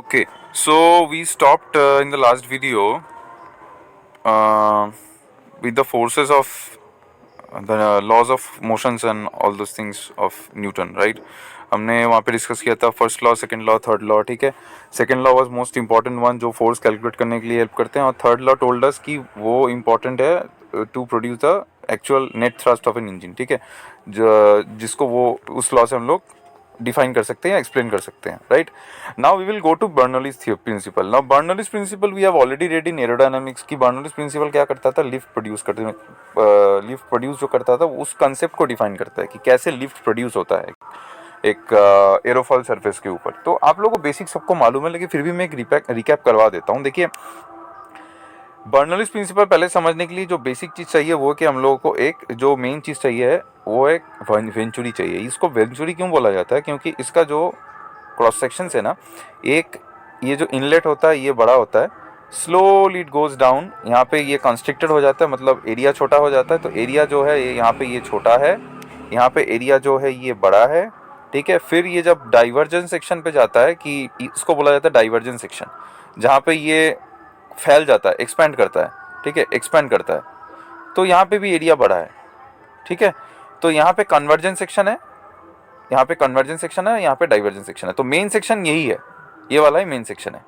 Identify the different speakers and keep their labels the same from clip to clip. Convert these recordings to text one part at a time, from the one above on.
Speaker 1: Okay, so we stopped in the last video with the forces of the laws of motions and all those things of Newton, right? हमने वहाँ पे discuss किया था first law, second law, third law, ठीक है. Second law was most important one जो force calculate करने के लिए हेल्प करते हैं, और थर्ड लॉ टोल्ड अस कि वो इम्पॉर्टेंट है to produce the actual net thrust of an engine, ठीक है. जिसको वो उस लॉ से हम लोग डिफाइन कर सकते हैं, एक्सप्लेन कर सकते हैं, right. Now we will go to Bernoulli's principle. Now Bernoulli's principle we have already read in aerodynamics की बर्नौलीज प्रिंसिपल क्या करता था, लिफ्ट प्रोड्यूस जो करता था उस कंसेप्ट को डिफाइन करता है कि कैसे लिफ्ट प्रोड्यूस होता है एक एरोफॉइल सरफेस के ऊपर. तो आप लोगों को बेसिक सबको मालूम है, लेकिन फिर भी मैं एक रिकैप करवा देता हूँ. देखिए, बर्नौलीज प्रिंसिपल पहले समझने के लिए जो बेसिक चीज़ चाहिए वो कि हम लोगों को एक जो मेन चीज़ चाहिए है वो एक वेंचुरी चाहिए. इसको वेंचुरी क्यों बोला जाता है, क्योंकि इसका जो क्रॉस सेक्शन है ना, एक ये जो इनलेट होता है ये बड़ा होता है, स्लोली इट गोज डाउन, यहाँ पे ये कंस्ट्रिक्टेड हो जाता है, मतलब एरिया छोटा हो जाता है. तो एरिया जो है यहाँ पे ये छोटा है, यहाँ पे एरिया जो है ये बड़ा है, ठीक है. फिर ये जब डाइवर्जेंस सेक्शन पे जाता है, कि इसको बोला जाता है डाइवर्जेंस सेक्शन, जहाँ पे ये फैल जाता है, एक्सपैंड करता है, ठीक है, एक्सपैंड करता है, तो यहाँ पे भी एरिया बड़ा है, ठीक है. तो यहाँ पे कन्वर्जेंस सेक्शन है, यहाँ पे कन्वर्जेंस सेक्शन है, यहाँ पे डाइवर्जेंस सेक्शन है. तो मेन सेक्शन यही है, ये वाला ही मेन सेक्शन है.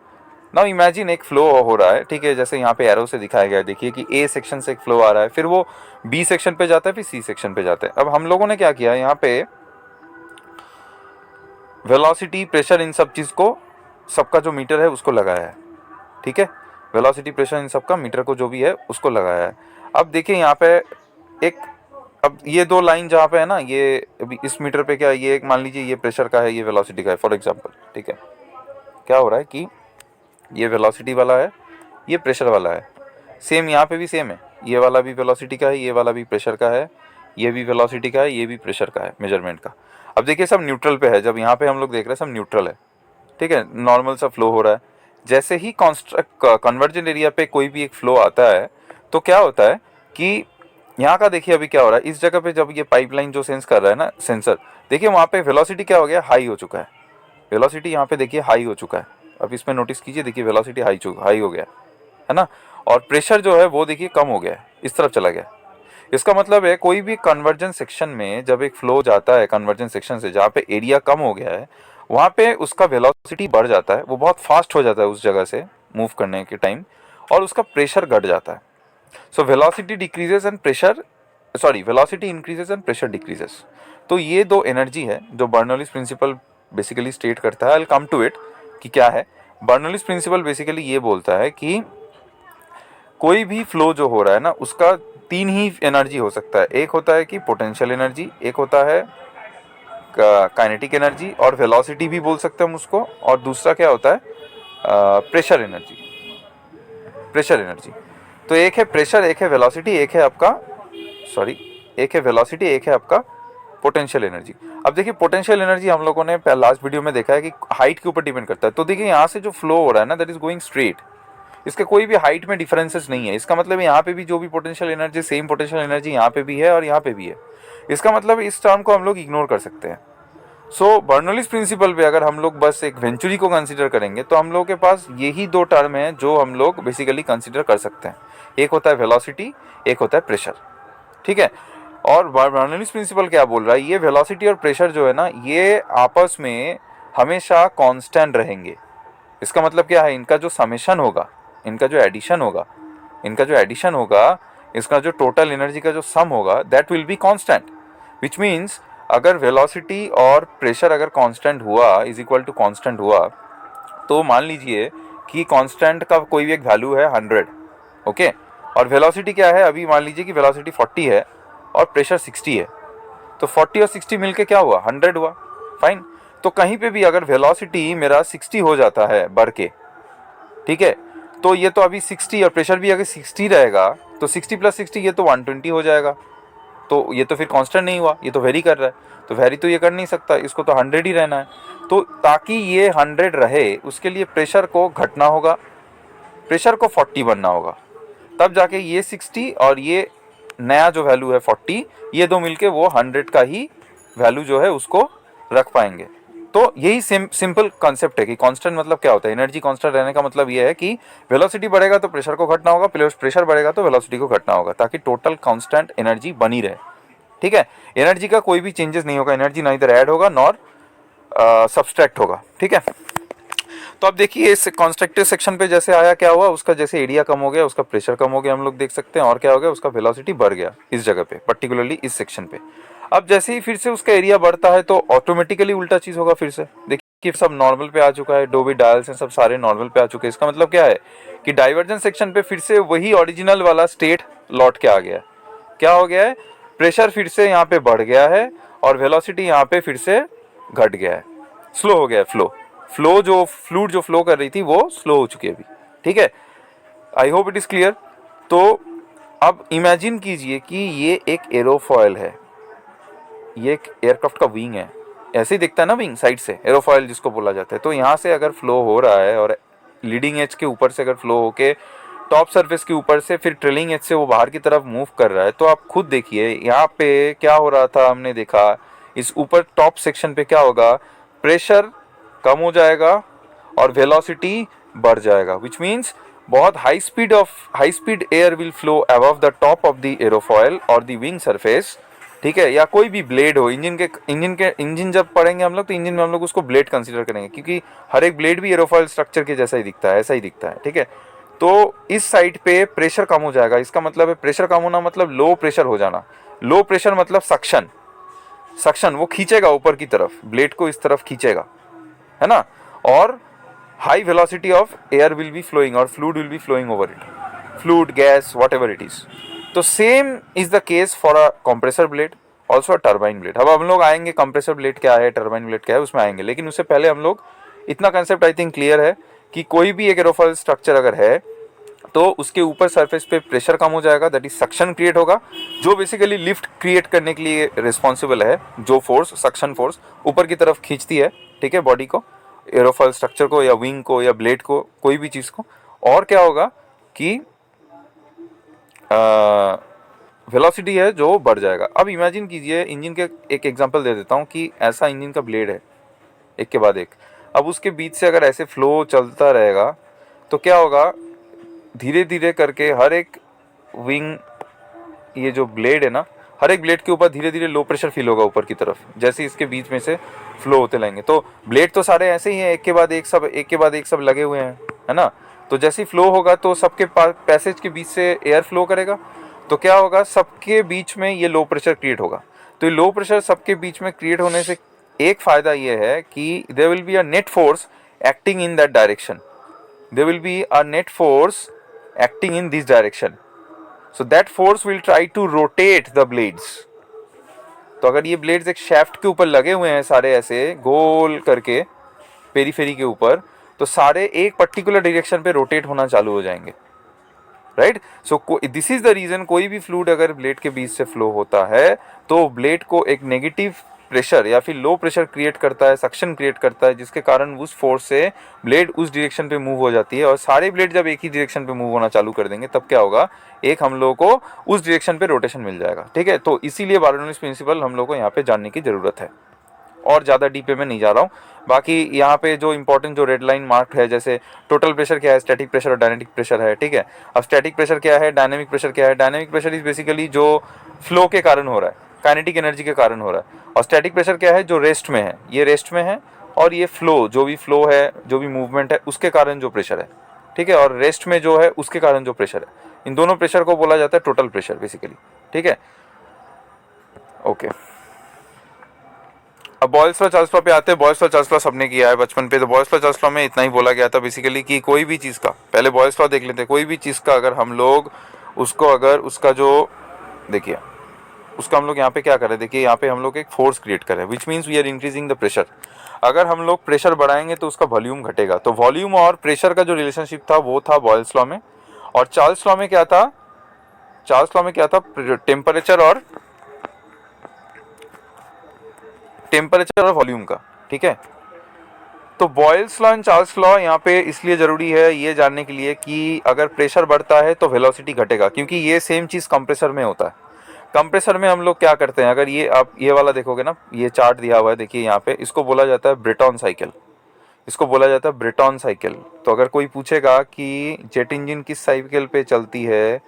Speaker 1: नाउ इमेजिन एक फ्लो हो रहा है, ठीक है, जैसे यहाँ पे एरो से दिखाया गया है. देखिए कि ए सेक्शन से एक फ्लो आ रहा है, फिर वो बी सेक्शन पे जाता है, फिर सी सेक्शन पे जाता है. अब हम लोगों ने क्या किया, यहाँ पे वेलोसिटी, प्रेशर, इन सब चीज़ को, सबका जो मीटर है उसको लगाया है, ठीक है. वेलोसिटी, प्रेशर, इन सब का मीटर को जो भी है उसको लगाया है. अब देखिए यहाँ पे एक, अब ये दो लाइन जहाँ पे है ना, ये अभी इस मीटर पे क्या है, ये एक मान लीजिए ये प्रेशर का है, ये वेलोसिटी का है, फॉर एग्जांपल, ठीक है. क्या हो रहा है कि ये वेलोसिटी वाला है, ये प्रेशर वाला है. सेम यहाँ पे भी सेम है, ये वाला भी वेलोसिटी का है, ये वाला भी प्रेशर का है, ये भी वेलोसिटी का है, ये भी प्रेशर का है, मेजरमेंट का. अब देखिए सब न्यूट्रल पे है, जब यहाँ पे हम लोग देख रहे हैं सब न्यूट्रल है, ठीक है, नॉर्मल सा फ्लो हो रहा है. जैसे ही कन्वर्जन एरिया पे कोई भी एक फ्लो आता है तो क्या होता है कि यहाँ का देखिए अभी क्या हो रहा है, इस जगह पे जब ये पाइपलाइन जो सेंस कर रहा है ना सेंसर, देखिए वहाँ पे वेलोसिटी क्या हो गया, हाई हो चुका है. वेलोसिटी यहाँ पे देखिए हाई हो चुका है. अब इसमें नोटिस कीजिए, देखिए वेलोसिटी हाई हो गया है ना, और प्रेशर जो है वो देखिए कम हो गया है, इस तरफ चला गया. इसका मतलब है कोई भी कन्वर्जेंस सेक्शन में जब एक फ्लो जाता है कन्वर्जेंस सेक्शन से, जहाँ पे एरिया कम हो गया है, वहाँ पे उसका वेलोसिटी बढ़ जाता है, वो बहुत फास्ट हो जाता है उस जगह से मूव करने के टाइम, और उसका प्रेशर घट जाता है. So velocity decreases and pressure, sorry, velocity increases and pressure decreases. तो ये दो एनर्जी है जो बर्नौलीज प्रिंसिपल बेसिकली स्टेट करता है. I will come to it कि क्या है. बर्नौलीज प्रिंसिपल बेसिकली ये बोलता है कि कोई भी फ्लो जो हो रहा है ना, उसका तीन ही एनर्जी हो सकता है. एक होता है कि पोटेंशियल एनर्जी, एक होता है काइनेटिक एनर्जी, और वेलोसिटी भी बोल सकते हैं हम उसको, और दूसरा क्या होता है, प्रेशर एनर्जी. Pressure energy. तो एक है प्रेशर, एक है वेलोसिटी, एक है आपका, सॉरी, एक है वेलोसिटी, एक है आपका पोटेंशियल एनर्जी. अब देखिए पोटेंशियल एनर्जी हम लोगों ने लास्ट वीडियो में देखा है कि हाइट के ऊपर डिपेंड करता है. तो देखिए यहाँ से जो फ्लो हो रहा है ना, दैट इज गोइंग स्ट्रेट, इसका कोई भी हाइट में डिफरेंसेस नहीं है. इसका मतलब यहाँ पे भी जो भी potential energy, same potential energy यहाँ पे भी है और यहाँ पे भी है. इसका मतलब इस टर्म को हम लोग इग्नोर कर सकते हैं. सो बर्नौलीज प्रिंसिपल पे अगर हम लोग बस एक वेंचुरी को कंसीडर करेंगे तो हम लोग के पास यही दो टर्म है जो हम लोग बेसिकली कंसीडर कर सकते हैं. एक होता है वेलोसिटी, एक होता है प्रेशर, ठीक है. और बर्नौलीज प्रिंसिपल क्या बोल रहा है, ये वेलोसिटी और प्रेशर जो है ना, ये आपस में हमेशा कांस्टेंट रहेंगे. इसका मतलब क्या है, इनका जो समेशन होगा, इनका जो एडिशन होगा, इनका जो एडिशन होगा, इसका जो टोटल एनर्जी का जो सम होगा, that will be constant. Which means अगर वेलोसिटी और प्रेशर अगर कांस्टेंट हुआ, इज इक्वल टू कांस्टेंट हुआ, तो मान लीजिए कि कांस्टेंट का कोई भी एक वैल्यू है 100, ओके, और वेलोसिटी क्या है, अभी मान लीजिए कि वेलोसिटी 40 है और प्रेशर 60 है, तो 40 और 60 मिलके क्या हुआ, 100 हुआ, फाइन. तो कहीं पे भी अगर वेलोसिटी मेरा 60 हो जाता है बढ़ के, ठीक है, तो ये तो अभी 60 और प्रेशर भी अगर 60 रहेगा, तो 60 + 60 ये तो 120 हो जाएगा. तो ये तो फिर कांस्टेंट नहीं हुआ, ये तो वेरी कर रहा है. तो वेरी तो ये कर नहीं सकता, इसको तो 100 ही रहना है. तो ताकि ये 100 रहे उसके लिए प्रेशर को घटना होगा, प्रेशर को 40 बनना होगा, तब जाके ये 60 और ये नया जो वैल्यू है 40, ये दो मिलके वो 100 का ही वैल्यू जो है उसको रख पाएंगे. तो यही सिंपल कॉन्सेप्ट है कि कांस्टेंट मतलब क्या होता है, एनर्जी कांस्टेंट रहने का मतलब ये है कि वेलोसिटी बढ़ेगा तो प्रेशर को घटना होगा, प्रेशर बढ़ेगा तो वेलोसिटी को घटना होगा, ताकि टोटल कांस्टेंट एनर्जी बनी रहे। ठीक है, एनर्जी का कोई भी चेंजेस नहीं होगा, एनर्जी ना इधर ऐड होगा नॉर सब्सट्रैक्ट होगा। ठीक है, तो अब देखिए इस कॉन्स्ट्रक्टिव सेक्शन पे जैसे आया, क्या हुआ, उसका जैसे एरिया कम हो गया, उसका प्रेशर कम हो गया, हम लोग देख सकते हैं, और क्या हो गया, उसका वेलोसिटी बढ़ गया इस जगह पे, पर्टिकुलरली इस सेक्शन पे। अब जैसे ही फिर से उसका एरिया बढ़ता है तो ऑटोमेटिकली उल्टा चीज होगा फिर से। देखिए सब नॉर्मल पे आ चुका है, दो भी डायल्स हैं सब सारे नॉर्मल पे आ चुके हैं। इसका मतलब क्या है कि डाइवर्जेंस सेक्शन पे फिर से वही ओरिजिनल वाला स्टेट लौट के आ गया है। क्या हो गया है, प्रेशर फिर से यहाँ पे बढ़ गया है और वेलोसिटी यहाँ पे फिर से घट गया है, स्लो हो गया है फ्लो जो फ्लूइड जो फ्लो कर रही थी वो स्लो हो चुकी है अभी। ठीक है, I hope it is clear. तो अब इमेजिन कीजिए कि ये एक एरोफॉयल है, ये एक एयरक्राफ्ट का विंग है, ऐसे ही दिखता है ना विंग साइड से, एरोफॉयल जिसको बोला जाता है। तो यहाँ से अगर फ्लो हो रहा है और लीडिंग एज के ऊपर से अगर फ्लो होके टॉप सरफेस के ऊपर से फिर ट्रेलिंग एज से वो बाहर की तरफ मूव कर रहा है, तो आप खुद देखिए यहाँ पे क्या हो रहा था, हमने देखा इस ऊपर टॉप सेक्शन पे क्या होगा, प्रेशर कम हो जाएगा और वेलोसिटी बढ़ जाएगा, विच मीन्स बहुत high speed air will flow above the top of the aerofoil और द विंग सरफेस। ठीक है, या कोई भी ब्लेड हो, इंजन जब पढ़ेंगे हम लोग तो इंजन में हम लोग उसको ब्लेड कंसीडर करेंगे, क्योंकि हर एक ब्लेड भी एरोफॉयल स्ट्रक्चर के जैसा ही दिखता है, ऐसा ही दिखता है। ठीक है, तो इस साइड पे प्रेशर कम हो जाएगा, इसका मतलब है प्रेशर कम होना मतलब लो प्रेशर हो जाना। लो प्रेशर मतलब सक्शन वो खींचेगा ऊपर की तरफ, ब्लेड को इस तरफ खींचेगा, है ना, और high velocity of air will be flowing और fluid will be flowing over it, fluid gas whatever it is. तो same is the case for a compressor blade, also a turbine blade. अब हम लोग आएंगे compressor blade क्या है, turbine blade क्या है, उसमें आएंगे, लेकिन उससे पहले हम लोग इतना कंसेप्ट आई थिंक क्लियर है कि कोई भी एक एरोफॉयल स्ट्रक्चर अगर है तो उसके ऊपर सरफेस पे प्रेशर कम हो जाएगा, दैट इज सक्शन क्रिएट होगा, जो बेसिकली लिफ्ट क्रिएट करने के लिए रिस्पॉन्सिबल है, जो फोर्स सक्शन फोर्स ऊपर की तरफ खींचती है। ठीक है, बॉडी को, एरोफॉयल स्ट्रक्चर को या विंग को या ब्लेड को, कोई भी चीज़ को। और क्या होगा कि वेलोसिटी है जो बढ़ जाएगा। अब इमेजिन कीजिए, इंजन के एक एग्जांपल दे देता हूँ कि ऐसा इंजन का ब्लेड है एक के बाद एक, अब उसके बीच से अगर ऐसे फ्लो चलता रहेगा तो क्या होगा, धीरे धीरे करके हर एक विंग, ये जो ब्लेड है ना, हर एक ब्लेड के ऊपर धीरे धीरे लो प्रेशर फील होगा ऊपर की तरफ, जैसे इसके बीच में से फ्लो होते रहेंगे। तो ब्लेड तो सारे ऐसे ही हैं, एक के बाद एक सब लगे हुए हैं, है ना। तो जैसे ही फ्लो होगा तो सबके पैसेज के बीच से एयर फ्लो करेगा, तो क्या होगा, सबके बीच में ये लो प्रेशर क्रिएट होगा। तो ये लो प्रेशर सबके बीच में क्रिएट होने से एक फ़ायदा ये है कि there will be a net force acting in that direction, there will be a net force acting in this direction, so that force will try to rotate the blades। तो अगर ये ब्लेड्स एक शैफ्ट के ऊपर लगे हुए हैं सारे ऐसे गोल करके पेरीफेरी के ऊपर, तो सारे एक पर्टिकुलर डायरेक्शन पे रोटेट होना चालू हो जाएंगे, right. So this is the reason, कोई भी फ्लूइड अगर ब्लेड के बीच से फ्लो होता है तो ब्लेड को एक नेगेटिव प्रेशर या फिर लो प्रेशर क्रिएट करता है, सक्शन क्रिएट करता है, जिसके कारण उस फोर्स से ब्लेड उस डायरेक्शन पे मूव हो जाती है। और सारे ब्लेड जब एक ही डायरेक्शन पे मूव होना चालू कर देंगे तब क्या होगा, एक हम लोगों को उस डायरेक्शन पे रोटेशन मिल जाएगा। ठीक है, तो इसीलिए बार्नोलिस प्रिंसिपल हम लोग को यहाँ पे जानने की जरूरत है, और ज़्यादा डीप में नहीं जा रहा हूँ। बाकी यहाँ पे जो इंपॉर्टेंट जो रेड लाइन मार्क है, जैसे टोटल प्रेशर क्या है, स्टैटिक प्रेशर और डायनेमिक प्रेशर है। ठीक है, अब स्टैटिक प्रेशर क्या है, डायनेमिक प्रेशर क्या है, डायनेमिक प्रेशर इज बेसिकली जो फ्लो के कारण हो रहा है, काइनेटिक एनर्जी के कारण हो रहा है। और स्टैटिक प्रेशर क्या है, जो रेस्ट में है, ये रेस्ट में है, और ये फ्लो जो भी फ्लो है, जो भी मूवमेंट है, उसके कारण जो प्रेशर है। ठीक है, और रेस्ट में जो है उसके कारण जो प्रेशर है, इन दोनों प्रेशर को बोला जाता है टोटल प्रेशर बेसिकली। ठीक है, ओके। अब बॉयल्स लॉ चार्ल्स लॉ पे आते हैं। बॉयल्स लॉ चार्ल्स लॉ सबने किया है बचपन पे, तो बॉयल्स लॉ चार्ल्स लॉ में इतना ही बोला गया था बेसिकली कि कोई भी चीज़ का, पहले बॉयल्स लॉ देख लेते हैं, कोई भी चीज़ का अगर हम लोग उसको, अगर उसका जो, देखिए उसका हम लोग यहाँ पे क्या करें, देखिए यहाँ पे हम लोग एक फोर्स क्रिएट करें, which means we are increasing the pressure. अगर हम लोग प्रेशर बढ़ाएंगे तो उसका वॉल्यूम घटेगा, तो वॉल्यूम और प्रेशर का जो रिलेशनशिप था वो था बॉयल्स लॉ में। और चार्ल्स लॉ में क्या था, चार्ल्स लॉ में क्या था, टेम्परेचर और वॉल्यूम का। ठीक है, तो Boyle's law and Charles law यहाँ पे इसलिए ज़रूरी है ये जानने के लिए कि अगर प्रेशर बढ़ता है तो वेलोसिटी घटेगा, क्योंकि ये सेम चीज़ कंप्रेसर में होता है। कंप्रेसर में हम लोग क्या करते हैं, अगर ये आप ये वाला देखोगे ना, ये चार्ट दिया हुआ है देखिए यहाँ पे, इसको बोला जाता है ब्रेटॉन साइकिल, इसको बोला जाता है ब्रेटॉन साइकिल। तो अगर कोई पूछेगा कि जेट इंजन किस साइकिल पे चलती है,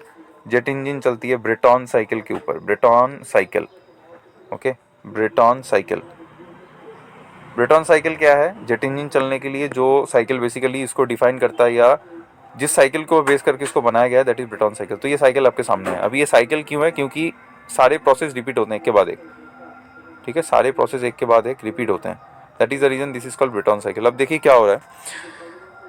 Speaker 1: जेट इंजन चलती है ब्रेटॉन साइकिल के ऊपर, Brayton cycle. Okay, Brayton cycle. Brayton cycle क्या है, जेट इंजन चलने के लिए जो साइकिल बेसिकली इसको डिफाइन करता है, या जिस साइकिल को बेस करके इसको बनाया गया है, दैट इज ब्रेटॉन साइकिल। तो ये साइकिल आपके सामने है। अब ये साइकिल क्यों है, क्योंकि सारे प्रोसेस रिपीट होते हैं एक के बाद एक, ठीक है, सारे प्रोसेस एक के बाद एक रिपीट होते हैं, that is the reason this is called Brayton cycle. अब देखिए क्या हो रहा है,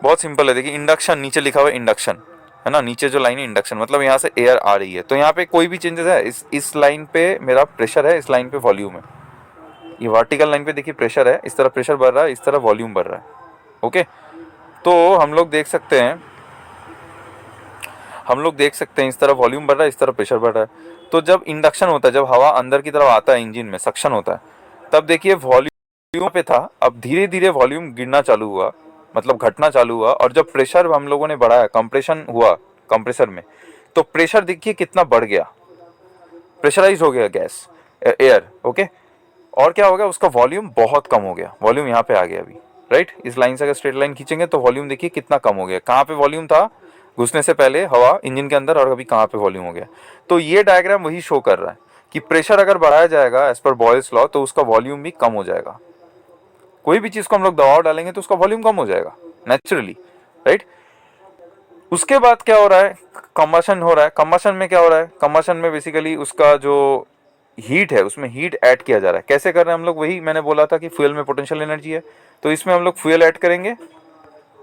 Speaker 1: बहुत सिंपल है। देखिए इंडक्शन नीचे लिखा हुआ है, इंडक्शन है ना, नीचे जो लाइन है इंडक्शन, मतलब यहाँ से एयर आ रही है, तो यहाँ पे कोई भी चेंजेस है, इस लाइन पे मेरा प्रेशर है, इस लाइन पे वॉल्यूम है। ये वर्टिकल लाइन पे देखिए प्रेशर है, इस तरह प्रेशर बढ़ रहा है, इस तरह वॉल्यूम बढ़ रहा है। ओके, तो हम लोग देख सकते हैं, इस तरह वॉल्यूम बढ़ रहा है, इस तरह प्रेशर बढ़ रहा है। तो जब इंडक्शन होता है, जब हवा अंदर की तरफ आता है इंजन में, सक्शन होता है, तब देखिए वॉल्यूम पे था, अब धीरे धीरे वॉल्यूम गिरना चालू हुआ, मतलब घटना चालू हुआ। और जब प्रेशर हम लोगों ने बढ़ाया, कंप्रेशन हुआ कंप्रेसर में, तो प्रेशर देखिए कितना बढ़ गया, प्रेशराइज हो गया गैस, एयर। ओके, और क्या हो गया, उसका वॉल्यूम बहुत कम हो गया, वॉल्यूम यहाँ पे आ गया अभी, राइट। इस लाइन से अगर स्ट्रेट लाइन खींचेंगे तो वॉल्यूम देखिए कितना कम हो गया। कहाँ पे वॉल्यूम था घुसने से पहले हवा इंजन के अंदर, और अभी कहाँ पे वॉल्यूम हो गया। तो ये डायग्राम वही शो कर रहा है कि प्रेशर अगर बढ़ाया जाएगा एज पर बॉयल्स लॉ, तो उसका वॉल्यूम भी कम हो जाएगा। कोई भी चीज को हम लोग दबाव डालेंगे तो उसका वॉल्यूम कम हो जाएगा नेचुरली, राइट। उसके बाद क्या हो रहा है, कंबशन हो रहा है। कंबशन में क्या हो रहा है, कंबशन में बेसिकली उसका जो हीट है, उसमें हीट ऐड किया जा रहा है। कैसे कर रहे हैं हम लोग, वही मैंने बोला था कि फ्यूल में पोटेंशियल एनर्जी है, तो इसमें हम लोग फ्यूल ऐड करेंगे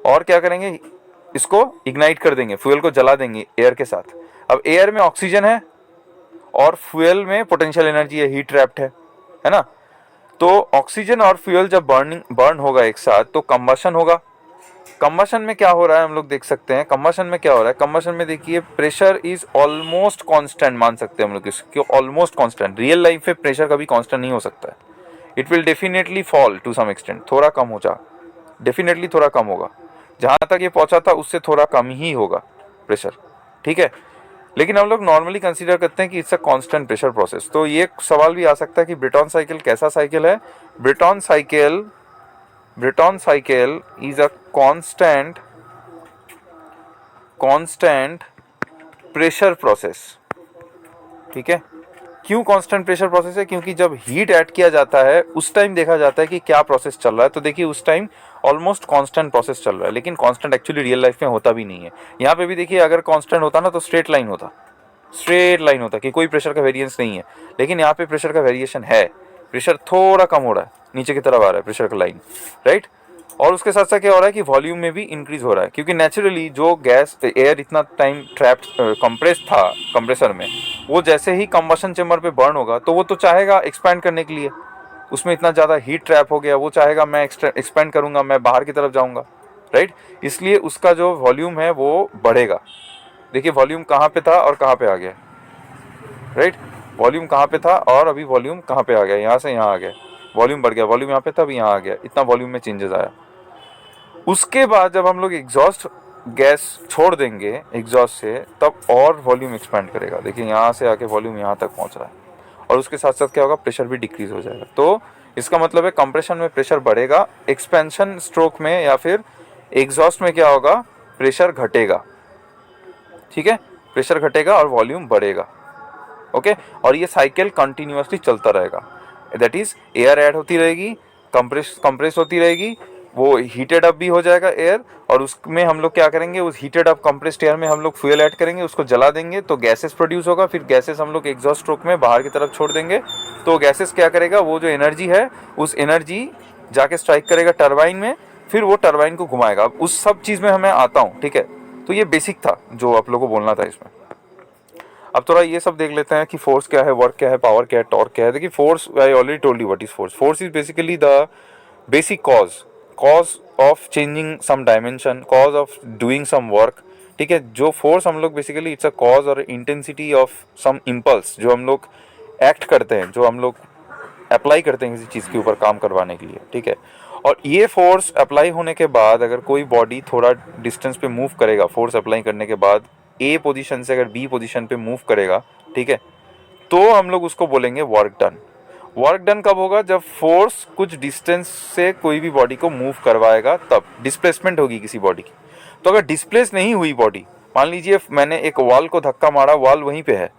Speaker 1: और क्या करेंगे, इसको इग्नाइट कर देंगे, फ्यूल को जला देंगे एयर के साथ। अब एयर में ऑक्सीजन है और फ्यूल में पोटेंशियल एनर्जी है, हीट ट्रैप्ड है ना। तो ऑक्सीजन और फ्यूल जब बर्न होगा एक साथ, तो कंबशन होगा। कंबशन में क्या हो रहा है हम लोग देख सकते हैं, कंबशन में क्या हो रहा है, कंबशन में देखिए प्रेशर इज ऑलमोस्ट कांस्टेंट, मान सकते हैं हम लोग इसको ऑलमोस्ट कांस्टेंट। रियल लाइफ में प्रेशर कभी कांस्टेंट नहीं हो सकता है, it will definitely fall to some extent, थोड़ा कम हो जा, डेफिनेटली थोड़ा कम होगा। जहां तक ये पहुंचा था उससे थोड़ा कम ही होगा प्रेशर, ठीक है। लेकिन हम लोग नॉर्मली कंसीडर करते हैं कि it's a constant pressure process. तो ये सवाल भी आ सकता है कि ब्रेटॉन साइकिल कैसा साइकिल है। Brayton cycle is a constant pressure process, ठीक है। क्यों कांस्टेंट प्रेशर प्रोसेस है, क्योंकि जब हीट ऐड किया जाता है उस टाइम देखा जाता है कि क्या प्रोसेस चल रहा है। तो देखिए उस टाइम ऑलमोस्ट कांस्टेंट प्रोसेस चल रहा है, लेकिन कांस्टेंट एक्चुअली रियल लाइफ में होता भी नहीं है। यहाँ पे भी देखिए अगर कांस्टेंट होता ना तो स्ट्रेट लाइन होता कि कोई प्रेशर का वेरिएंस नहीं है, लेकिन यहाँ पे प्रेशर का वेरिएशन है, प्रेशर थोड़ा कम हो रहा है, नीचे की तरफ आ रहा है प्रेशर का लाइन, राइट। और उसके साथ साथ क्या हो रहा है कि वॉल्यूम में भी इंक्रीज हो रहा है, क्योंकि नेचुरली जो गैस एयर इतना टाइम ट्रैप्ड कंप्रेस था कंप्रेसर में, वो जैसे ही कंबशन चेम्बर पे बर्न होगा तो वो तो चाहेगा एक्सपैंड करने के लिए, उसमें इतना ज़्यादा हीट ट्रैप हो गया, वो चाहेगा मैं एक्सपैंड करूँगा, मैं बाहर की तरफ जाऊँगा, राइट। इसलिए उसका जो वॉल्यूम है वो बढ़ेगा। देखिए वॉल्यूम कहाँ पे था और कहाँ पे आ गया, राइट। वॉल्यूम कहाँ पे था और अभी वॉल्यूम कहाँ पे आ गया, यहाँ से यहाँ आ गया, वॉल्यूम बढ़ गया, वॉल्यूम यहाँ पे था अभी यहाँ आ गया, इतना वॉल्यूम में चेंजेस आया। उसके बाद जब हम लोग एग्जॉस्ट गैस छोड़ देंगे एग्जॉस्ट से, तब और वॉल्यूम एक्सपैंड करेगा। देखिए यहाँ से आके वॉल्यूम यहाँ तक पहुँच रहा है, और उसके साथ साथ क्या होगा, प्रेशर भी डिक्रीज हो जाएगा। तो इसका मतलब है कंप्रेशन में प्रेशर बढ़ेगा, एक्सपेंशन स्ट्रोक में या फिर एग्जॉस्ट में क्या होगा, प्रेशर घटेगा, ठीक है, प्रेशर घटेगा और वॉल्यूम बढ़ेगा। ओके, और ये साइकिल कंटिन्यूअसली चलता रहेगा, दैट इज एयर ऐड होती रहेगी, कंप्रेस होती रहेगी, वो हीटेड अप भी हो जाएगा एयर, और उसमें हम लोग क्या करेंगे, उस हीटेड अप कंप्रेस्ड एयर में हम लोग फ्यूल ऐड करेंगे, उसको जला देंगे तो गैसेस प्रोड्यूस होगा, फिर गैसेस हम लोग एग्जॉस्ट स्ट्रोक में बाहर की तरफ छोड़ देंगे। तो गैसेस क्या करेगा, वो जो एनर्जी है उस एनर्जी जाके स्ट्राइक करेगा टरबाइन में, फिर वो टरबाइन को घुमाएगा। अब उस सब चीज़ में हमें आता हूँ, ठीक है। तो ये बेसिक था जो आप लोगों को बोलना था इसमें। अब थोड़ा ये सब देख लेते हैं कि फोर्स क्या है, वर्क क्या है, पावर क्या है, टॉर्क क्या है। देखिए force, I already told you what is force. Force is basically the basic cause of changing some dimension, cause of doing some work, ठीक है। जो फोर्स हम लोग बेसिकली इट्स अ कॉज और इंटेंसिटी ऑफ सम इम्पल्स, जो हम लोग act करते हैं, जो हम लोग अप्लाई करते हैं किसी चीज़ के ऊपर काम करवाने के लिए, ठीक है। और ये फोर्स अप्लाई होने के बाद अगर कोई बॉडी थोड़ा डिस्टेंस पे मूव करेगा, फोर्स अप्लाई करने के बाद ए पोजीशन से अगर बी पोजीशन पे मूव करेगा, ठीक है, तो हम लोग उसको बोलेंगे वर्क डन। वर्क डन कब होगा? जब फोर्स कुछ डिस्टेंस से कोई भी बॉडी को मूव करवाएगा, तब डिस्प्लेसमेंट होगी किसी बॉडी की। तो अगर डिस्प्लेस नहीं हुई बॉडी, मान लीजिए मैंने एक वॉल को धक्का मारा, वॉल वहीं पे है,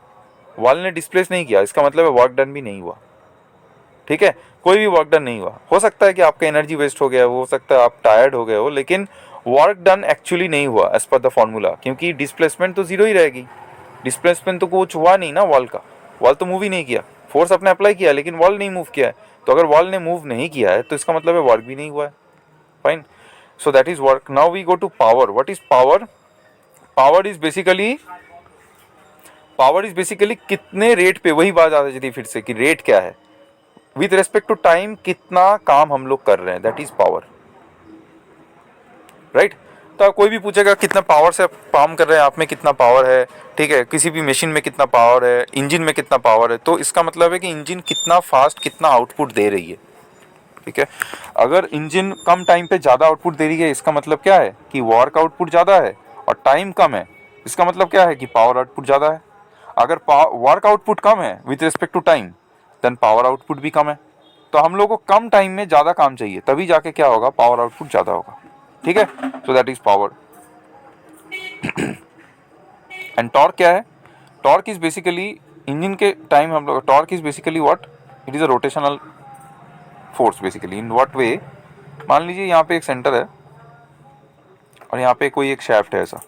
Speaker 1: वॉल ने डिस्प्लेस नहीं किया, इसका मतलब है वर्क डन भी नहीं हुआ। ठीक है, कोई भी वर्क डन नहीं हुआ। हो सकता है कि आपका एनर्जी वेस्ट हो गया, हो सकता है आप टायर्ड हो गए हो, लेकिन वर्क डन एक्चुअली नहीं हुआ एज पर द फॉर्मूला, क्योंकि डिस्प्लेसमेंट तो जीरो ही रहेगी। डिस्प्लेसमेंट तो कुछ हुआ नहीं ना वॉल का, वॉल तो मूव ही नहीं किया, फोर्स आपने अप्लाई किया लेकिन वॉल नहीं मूव किया है। तो अगर वॉल ने मूव नहीं किया है तो इसका मतलब है वर्क भी नहीं हुआ है। Fine, so that is work. Now we go to power. What is power? Power is basically कितने रेट पे, वही बात आ जाती है फिर से कि रेट क्या है विथ रेस्पेक्ट टू टाइम, कितना काम हम लोग कर रहे हैं, दैट इज पावर। राइट, तो कोई भी पूछेगा कितना पावर से आप काम कर रहे हैं, आप में कितना पावर है, ठीक है, किसी भी मशीन में कितना पावर है, इंजन में कितना पावर है, तो इसका मतलब है कि इंजन कितना फास्ट कितना आउटपुट दे रही है। ठीक है, अगर इंजन कम टाइम पे ज़्यादा आउटपुट दे रही है, इसका मतलब क्या है कि वर्क आउटपुट ज़्यादा है, और टाइम कम है, इसका मतलब क्या है कि पावर आउटपुट ज़्यादा है। अगर वर्क आउटपुट कम है with respect to time, then power output भी कम है। तो हम लोग को कम टाइम में ज़्यादा काम चाहिए, तभी जाके क्या होगा, पावर आउटपुट ज़्यादा होगा। ठीक है, सो that is power. And torque क्या है? टॉर्क इज बेसिकली इंजन के टाइम हम लोग, torque is basically what, it is a rotational force basically. In what way? मान लीजिए यहाँ पे एक सेंटर है और यहाँ पे कोई एक शैफ्ट है ऐसा,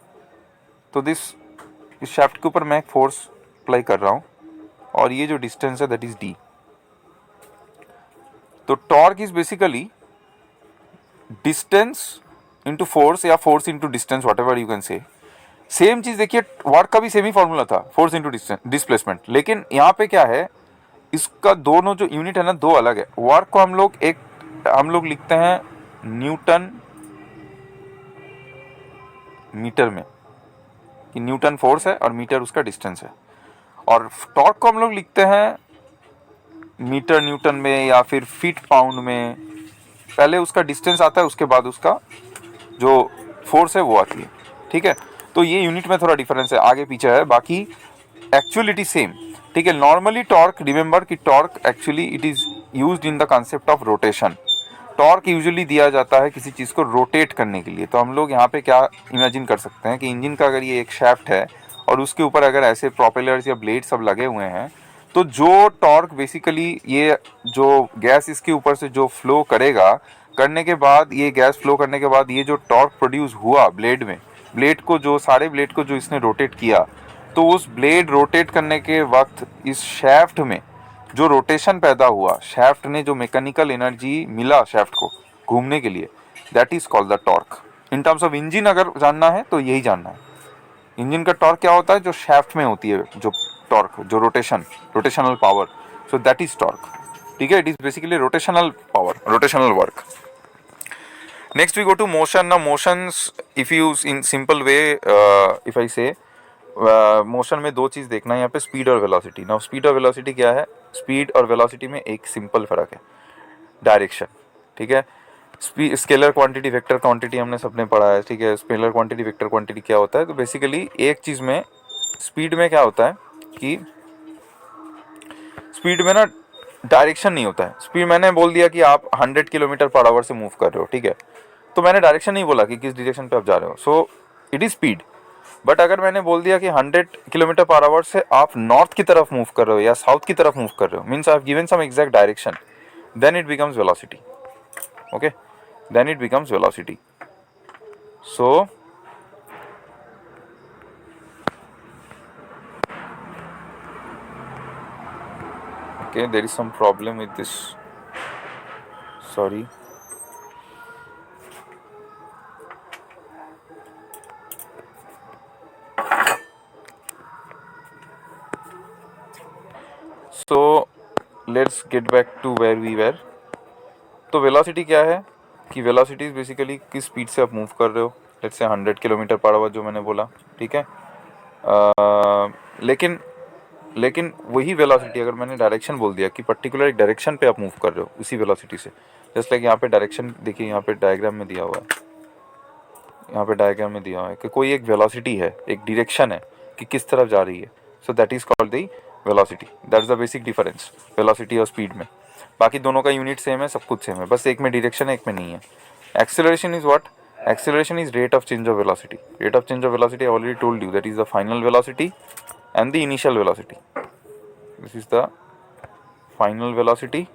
Speaker 1: तो इस शैफ्ट के ऊपर मैं एक फोर्स अप्लाई कर रहा हूँ और ये जो डिस्टेंस है दैट इज डी। तो torque is basically distance into force, या force into distance, whatever you can say. Same चीज देखिए, वर्क का भी सेम ही फॉर्मूला था, फोर्स इंटू डिस्प्लेसमेंट, लेकिन यहाँ पे क्या है, इसका दोनों जो यूनिट है ना, दो अलग है। वर्क को हम लोग लिखते हैं न्यूटन मीटर में, कि न्यूटन फोर्स है और मीटर उसका डिस्टेंस है। और टॉर्क को हम लोग लिखते हैं मीटर न्यूटन में या फिर फीट पाउंड में। पहले उसका डिस्टेंस आता है, उसके बाद उसका जो फोर्स है वो आती है। ठीक है, तो ये यूनिट में थोड़ा डिफरेंस है, आगे पीछे है, बाकी एक्चुअली इट इज सेम। ठीक है, नॉर्मली टॉर्क, रिमेंबर कि torque actually it is used in the concept of rotation. Torque usually दिया जाता है किसी चीज़ को रोटेट करने के लिए। तो हम लोग यहाँ पे क्या इमेजिन कर सकते हैं कि इंजन का अगर ये एक शैफ्ट है और उसके ऊपर अगर ऐसे प्रोपेलर्स या ब्लेड सब लगे हुए हैं, तो जो टॉर्क बेसिकली ये जो गैस इसके ऊपर से जो फ्लो करेगा, करने के बाद ये गैस फ्लो करने के बाद ये जो टॉर्क प्रोड्यूस हुआ ब्लेड में, ब्लेड को जो सारे ब्लेड को जो इसने रोटेट किया, तो उस ब्लेड रोटेट करने के वक्त इस शैफ्ट में जो रोटेशन पैदा हुआ, शैफ्ट ने जो मैकेनिकल एनर्जी मिला शैफ्ट को घूमने के लिए, that is called the torque. In terms of engine अगर जानना है तो यही जानना है, इंजन का टॉर्क क्या होता है, जो शैफ्ट में होती है जो टॉर्क, जो rotational power, so that is torque. ठीक है, it is basically rotational power, rotational work. Next we go to motion. ना motions, if you in simple way, if I say motion में दो चीज़ देखना है यहाँ पे, स्पीड और वेलोसिटी। ना स्पीड और वेलोसिटी क्या है? स्पीड और वेलोसिटी में एक सिंपल फर्क है, डायरेक्शन। ठीक है, स्केलर क्वांटिटी वेक्टर क्वांटिटी हमने सबने पढ़ा है। ठीक है, स्केलर क्वांटिटी वेक्टर क्वांटिटी क्या होता है? तो बेसिकली एक चीज़ में, स्पीड में क्या होता है कि स्पीड में ना डायरेक्शन नहीं होता है। स्पीड मैंने बोल दिया कि आप 100 किलोमीटर पर आवर से मूव कर रहे हो, ठीक है, तो मैंने डायरेक्शन नहीं बोला कि किस डायरेक्शन पे आप जा रहे हो, so it is speed. But अगर मैंने बोल दिया कि 100 किलोमीटर पर आवर से आप नॉर्थ की तरफ मूव कर रहे हो या साउथ की तरफ मूव कर रहे हो, means I have given some exact direction, then it becomes velocity. Okay, then it becomes velocity. So okay, there is some problem with this, sorry. So let's get back to where we were. तो velocity क्या है कि velocity basically किस speed से आप move कर रहे हो, let's say 100 kilometre per hour जो मैंने बोला, ठीक है। लेकिन वही वेलोसिटी अगर मैंने डायरेक्शन बोल दिया कि पर्टिकुलर एक डायरेक्शन पे आप मूव कर रहे हो उसी वेलोसिटी से, जस्ट लाइक यहाँ पे डायरेक्शन देखिए, यहाँ पे डायग्राम में दिया हुआ है, यहाँ पे डायग्राम में दिया हुआ है कि कोई एक वेलोसिटी है, एक डायरेक्शन है कि किस तरफ जा रही है, सो that is called the velocity, that's the basic difference velocity और स्पीड में। बाकी दोनों का यूनिट सेम है, सब कुछ सेम है, बस एक में डायरेक्शन है एक में नहीं है। Acceleration is what? Acceleration is rate of change of velocity. Rate of change of velocity I already told you, that is the final velocity and the initial velocity. This is the final velocity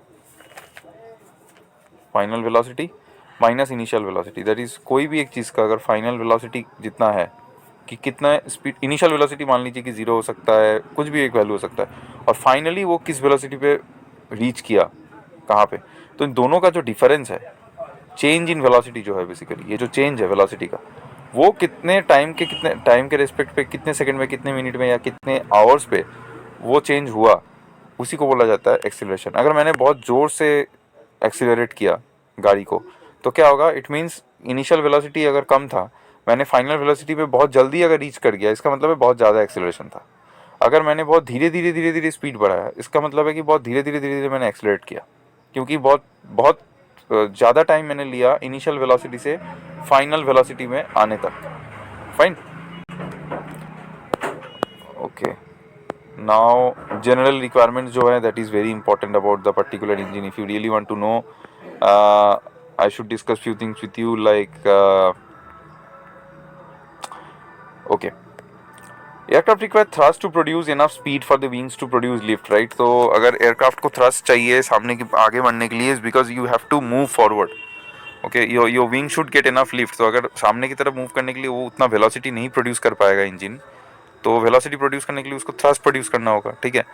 Speaker 1: minus initial velocity. That is कोई भी एक चीज़ का अगर final velocity जितना है कि कितना speed, initial velocity मान लीजिए कि 0 हो सकता है, कुछ भी एक वैल्यू हो सकता है, और फाइनली वो किस वेलोसिटी पे रीच किया, कहाँ पे, तो इन दोनों का जो डिफरेंस है, चेंज इन वेलोसिटी जो है, बेसिकली ये जो चेंज है वेलोसिटी का, वो कितने टाइम के रेस्पेक्ट पे, कितने सेकंड में, कितने मिनट में या कितने आवर्स पे वो चेंज हुआ, उसी को बोला जाता है एक्सीलरेशन। अगर मैंने बहुत ज़ोर से एक्सीलरेट किया गाड़ी को तो क्या होगा, इट मीन्स इनिशियल वेलोसिटी अगर कम था, मैंने फाइनल वेलोसिटी पे बहुत जल्दी अगर रीच कर गया, इसका मतलब है बहुत ज़्यादा एक्सीलरेशन था। अगर मैंने बहुत धीरे धीरे स्पीड बढ़ाया, इसका मतलब है कि बहुत धीरे धीरे मैंने एक्सीलरेट किया, क्योंकि बहुत ज़्यादा टाइम मैंने लिया इनिशियल वेलोसिटी से फाइनल वेलोसिटी में आने तक। Fine, okay. Now general requirement जो है, that is very important about the particular engine. If you really want to know, I should discuss few things with you, like okay, aircraft require thrust to produce enough speed for the wings to produce lift, right. तो अगर aircraft को thrust चाहिए सामने की आगे बढ़ने के लिए, is because you have to move forward, okay, your wing should get enough lift. तो अगर सामने की तरफ मूव करने के लिए वो उतना वेलोसिटी नहीं प्रोड्यूस कर पाएगा इंजन, तो वेलोसिटी प्रोड्यूस करने के लिए उसको थ्रस्ट प्रोड्यूस करना होगा, ठीक है।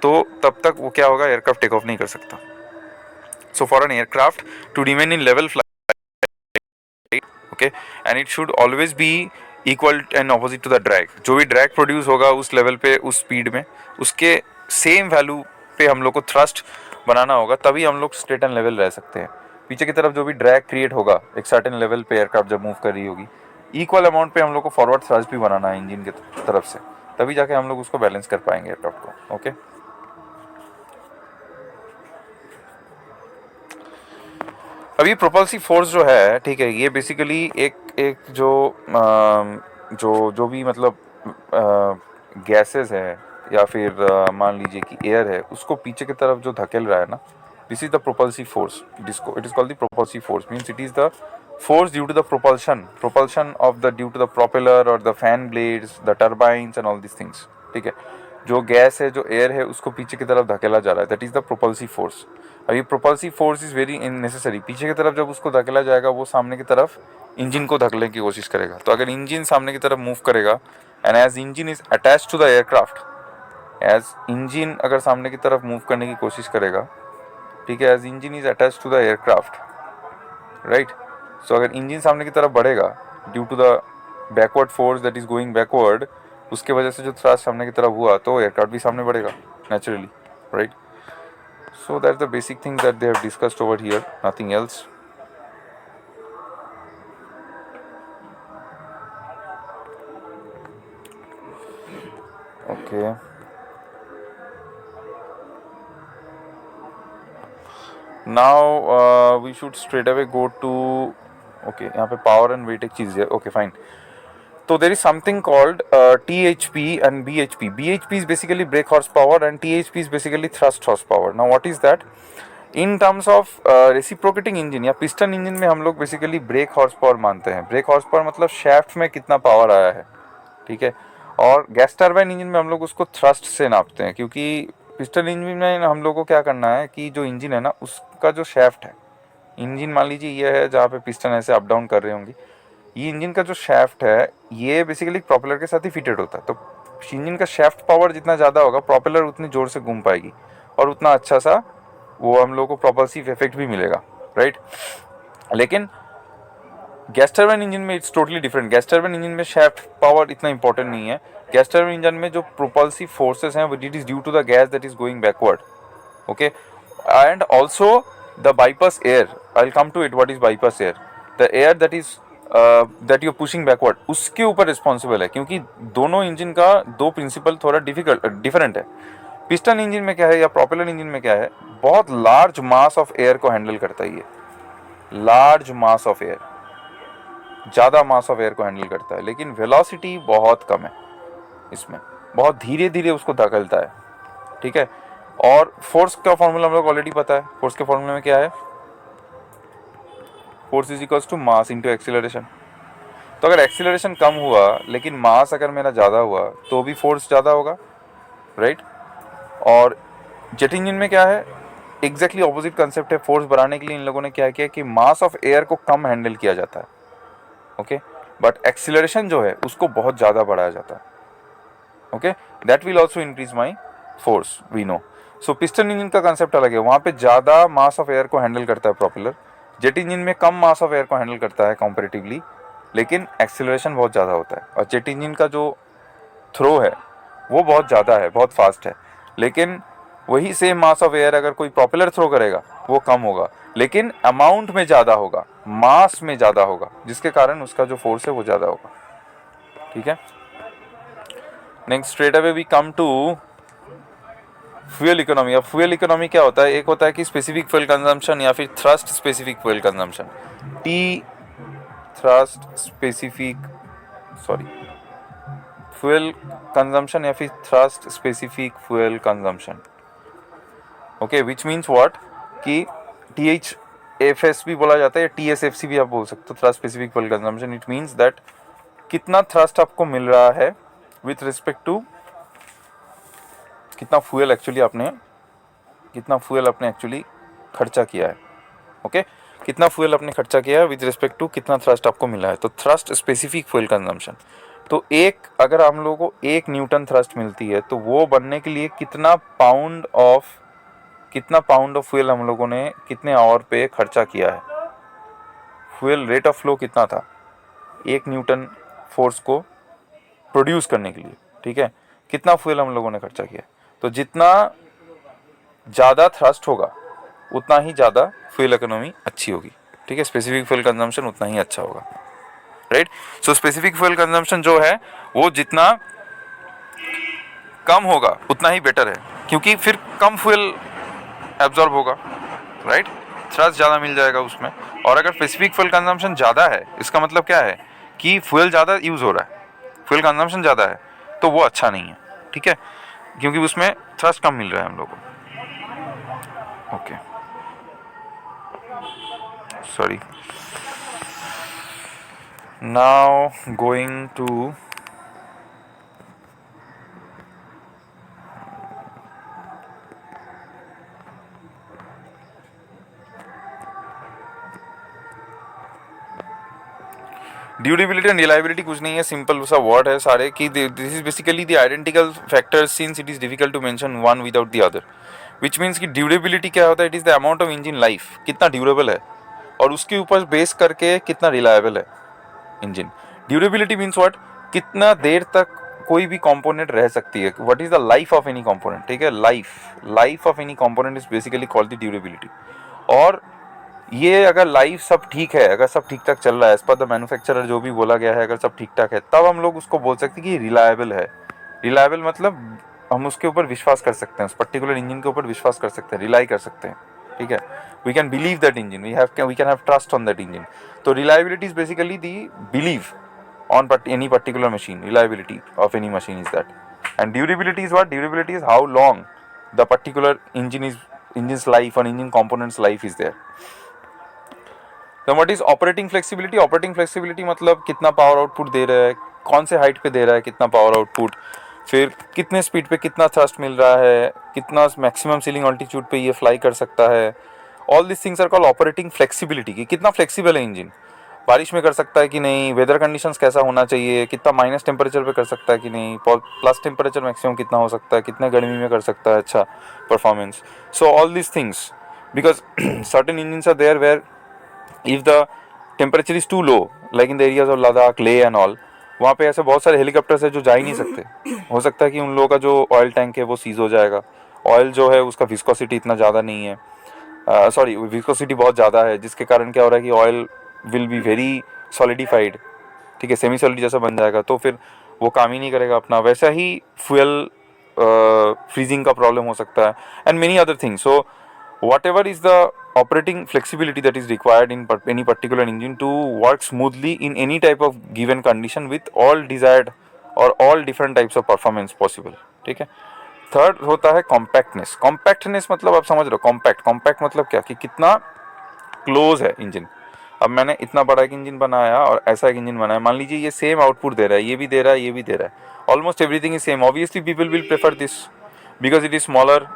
Speaker 1: तो तब तक वो क्या होगा, एयरक्राफ्ट टेक ऑफ नहीं कर सकता। So for an aircraft to remain in level flight, okay, and it should always be equal and opposite to the drag. जो भी ड्रैग प्रोड्यूस होगा उस लेवल पे, उस स्पीड में, उसके सेम वैल्यू पे हम लोग को थ्रस्ट बनाना होगा, तभी हम लोग स्ट्रेट एंड लेवल रह सकते हैं। पीछे की तरफ जो भी ड्रैग क्रिएट होगा एक सर्टेन लेवल पे, एयरक्राफ्ट जब मूव कर रही होगी, इक्वल अमाउंट पे हम लोग को फॉरवर्ड थ्रस्ट भी बनाना है इंजन की तरफ से, तभी जाके हम लोग उसको बैलेंस कर पाएंगे एयरक्राफ्ट को, ओके। अभी प्रोपल्सिव फोर्स जो है, ठीक है, ये बेसिकली एक जो भी मतलब गैसेस है या फिर मान लीजिए कि एयर है, उसको पीछे की तरफ जो धकेल रहा है ना, this is the propulsive force. It is called the propulsive force, means it is the force due to the propulsion of the due to the propeller or the fan blades, the turbines and all these things, ठीक है। जो gas है, जो air है, उसको पीछे की तरफ धकेला जा रहा है, that is the propulsive force. अब ये propulsive force is very necessary. पीछे की तरफ जब उसको धकेला जाएगा, वो सामने की तरफ इंजन को धकेलने की कोशिश करेगा। तो अगर इंजन सामने की तरफ मूव करेगा, and as engine is attach to the aircraft, as engine अगर सामने की तरफ मूव करने की कोशिश करेगा, ठीक है, as engine is attach to the aircraft, right. So अगर इंजन सामने की तरफ बढ़ेगा due to the backward force that is going backward, उसके वजह से जो थ्रस्ट सामने की तरफ हुआ, तो एयरक्राफ्ट भी सामने बढ़ेगा naturally, right. So that the basic thing that they have discussed over here, nothing else. Okay, now we should straight away go to, okay, यहाँ पे पावर एंड वेट एक चीज़ है, ओके फाइन। तो there is something called THP and BHP. BHP is basically brake horsepower and THP is basically thrust horsepower. Now what is that? In terms of reciprocating engine या piston engine में हम लोग basically break horse power मानते हैं। Break horse power मतलब shaft में कितना power आया है, ठीक है। और गैस टर्बाइन इंजन में हम लोग उसको थ्रस्ट से नापते हैं, क्योंकि पिस्टन इंजन में हम लोग को क्या करना है कि जो इंजन है ना, उसका जो शैफ्ट है, इंजन मान लीजिए ये है जहाँ पे पिस्टन ऐसे अप डाउन कर रहे होंगे, ये इंजन का जो शैफ्ट है, ये बेसिकली प्रोपेलर के साथ ही फिटेड होता है। तो इंजन का शैफ्ट पावर जितना ज़्यादा होगा, प्रोपेलर उतनी ज़ोर से घूम पाएगी और उतना अच्छा सा वो हम लोग को प्रोपल्सिव इफेक्ट भी मिलेगा, राइट। लेकिन गैस टर्बाइन इंजन में it's totally different. Gas turbine engine में शैफ्ट पावर इतना इंपॉर्टेंट नहीं है। गैस टर्बाइन इंजन में जो प्रोपल्सिव फोर्सेस हैं, वो it is due to the gas that is going backward, okay, and also the bypass air. I will come to it, what is bypass air. The air that is that you pushing backward, उसके ऊपर responsible है, क्योंकि दोनों engine का दो principal थोड़ा different है। Piston engine में क्या है या प्रोपेलर इंजन में क्या है, बहुत लार्ज मास ऑफ एयर को हैंडल करता है। ये लार्ज मास ऑफ एयर, ज़्यादा मास ऑफ एयर को हैंडल करता है, लेकिन वेलोसिटी बहुत कम है इसमें, बहुत धीरे धीरे उसको धकेलता है, ठीक है। और फोर्स का फॉर्मूला हम लोग ऑलरेडी पता है, फोर्स के फॉर्मूले में क्या है, force is equals to mass into acceleration. तो अगर एक्सीलरेशन कम हुआ लेकिन मास अगर मेरा ज़्यादा हुआ तो भी फोर्स ज़्यादा होगा, राइट। और जेट इंजन में क्या है, एग्जैक्टली ऑपोजिट कंसेप्ट है। फोर्स बढ़ाने के लिए इन लोगों ने क्या किया कि मास ऑफ एयर को कम हैंडल किया जाता है, ओके, बट एक्सीलरेशन जो है उसको बहुत ज़्यादा बढ़ाया जाता है, okay, that will also increase my force, we know. So piston engine का कंसेप्ट अलग है, वहाँ पे ज़्यादा मास ऑफ एयर को हैंडल करता है प्रोपेलर। जेट इंजन में कम मास ऑफ एयर को हैंडल करता है कंपेरेटिवली, लेकिन एक्सीलरेशन बहुत ज़्यादा होता है। और जेट इंजन का जो थ्रो है वो बहुत ज़्यादा है, बहुत फास्ट है, लेकिन वही सेम मास ऑफ एयर अगर कोई प्रोपेलर थ्रो करेगा वो कम होगा, लेकिन अमाउंट में ज़्यादा होगा, मास में ज़्यादा होगा, जिसके कारण उसका जो फोर्स है वो ज़्यादा होगा, ठीक है। Next straight away we come to fuel economy. अब फ्यूल इकोनॉमी क्या होता है, एक होता है कि स्पेसिफिक फ्यूल कंजम्पशन या फिर thrust specific fuel consumption, T thrust specific fuel consumption या फिर thrust specific fuel consumption, okay, which means what कि THFS भी बोला जाता है, TSFC भी आप बोल सकते हो, thrust specific fuel consumption. It means that कितना थ्रस्ट आपको मिल रहा है विथ रिस्पेक्ट टू कितना फ्यूल एक्चुअली आपने एक्चुअली खर्चा किया है, ओके, कितना फ्यूल आपने खर्चा किया है विद रिस्पेक्ट टू कितना थ्रस्ट आपको मिला है, तो थ्रस्ट स्पेसिफिक फ्यूल कंजम्पशन। तो अगर हम लोगों को 1 न्यूटन थ्रस्ट मिलती है तो वो बनने के लिए कितना पाउंड ऑफ फ्यूल हम लोगों ने कितने आवर पे खर्चा किया है, फ्यूल रेट ऑफ फ्लो कितना था 1 न्यूटन फोर्स को प्रोड्यूस करने के लिए, ठीक है, कितना फ्यूल हम लोगों ने खर्चा किया। तो जितना ज़्यादा थ्रस्ट होगा उतना ही ज़्यादा फ्यूल इकोनॉमी अच्छी होगी, ठीक है, स्पेसिफिक फ्यूल कंजम्पशन उतना ही अच्छा होगा, right. So specific fuel consumption जो है वो जितना कम होगा उतना ही बेटर है, क्योंकि फिर कम फ्यूल एब्जॉर्ब होगा, राइट, थ्रस्ट ज़्यादा मिल जाएगा उसमें। और अगर स्पेसिफिक फ्यूल कंजम्पशन ज़्यादा है, इसका मतलब क्या है कि फ्यूल ज़्यादा यूज़ हो रहा है, फ्यूल कंजम्पशन ज़्यादा है, तो वो अच्छा नहीं है, ठीक है, क्योंकि उसमें थ्रस्ट कम मिल रहा है हम लोगों को, okay, sorry. Now going to durability and reliability कुछ नहीं है, सिंपल सा वर्ड है सारे कि this is basically the identical factors since it is difficult to mention one without the other, which means कि ड्यूरेबिलिटी क्या होता है, it is the amount of engine life, कितना ड्यूरेबल है, और उसके ऊपर बेस करके कितना रिलायबल है इंजन। ड्यूरेबिलिटी मीन्स व्हाट, कितना देर तक कोई भी कंपोनेंट रह सकती है, what is the life of any component, ठीक है, life of any component is basically called the durability. और ये अगर लाइफ सब ठीक है, अगर सब ठीक ठाक चल रहा है एज पर द मैन्युफैक्चरर जो भी बोला गया है, अगर सब ठीक ठाक है, तब हम लोग उसको बोल सकते हैं कि रिलायबल है। रिलायबल मतलब हम उसके ऊपर विश्वास कर सकते हैं, उस पर्टिकुलर इंजन के ऊपर विश्वास कर सकते हैं, रिलाई कर सकते हैं, ठीक है, we can believe that engine, we can have trust on that engine. तो reliability is basically the believe on any particular machine, reliability of any machine is that. And durability is what? Durability is how long the particular engine's life or engine component's life is there. Then what is operating flexibility? Operating flexibility मतलब कितना power output दे रहा है, कौन से height पे दे रहा है, कितना पावर आउटपुट, फिर कितने स्पीड पे कितना थ्रस्ट मिल रहा है, कितना मैक्सिमम सीलिंग ऑल्टीट्यूड पे ये फ्लाई कर सकता है। All this things are called operating flexibility, कि कितना फ्लेक्सिबल है इंजन, बारिश में कर सकता है कि नहीं, वेदर कंडीशंस कैसा होना चाहिए, कितना माइनस टेम्परेचर पे कर सकता है कि नहीं, प्लस टेम्परेचर मैक्सिमम कितना हो सकता है, कितने गर्मी में कर सकता है अच्छा performance. So all this things, because certain engines are there where if the temperature is too low, like in the areas of Ladakh, Leh and all, वहाँ पे ऐसे बहुत सारे हेलीकॉप्टर्स है जो जा ही नहीं सकते। हो सकता है कि उन लोगों का जो ऑयल टैंक है वो सीज हो जाएगा, ऑयल जो है उसका विस्कोसिटी इतना ज़्यादा नहीं है, सॉरी विस्कोसिटी बहुत ज़्यादा है, जिसके कारण क्या हो रहा है कि oil will be very solidified, ठीक है, सेमी सॉलिड जैसा बन जाएगा, तो फिर वो काम ही नहीं करेगा अपना। वैसा ही फ्यूल फ्रीजिंग का प्रॉब्लम हो सकता है and many other things. So whatever is the operating flexibility that is required in any particular engine to work smoothly in any type of given condition with all desired or all different types of performance possible, ठीक है। Third होता है compactness. Compactness मतलब आप समझ रहे हो, compact, compact मतलब क्या, कि कितना क्लोज है इंजन। अब मैंने इतना बड़ा एक इंजन बनाया और ऐसा एक इंजन बनाया, मान लीजिए ये सेम आउटपुट दे रहा है, ये भी दे रहा है, ये भी दे रहा है, almost everything is same, obviously people will prefer this because it is smaller.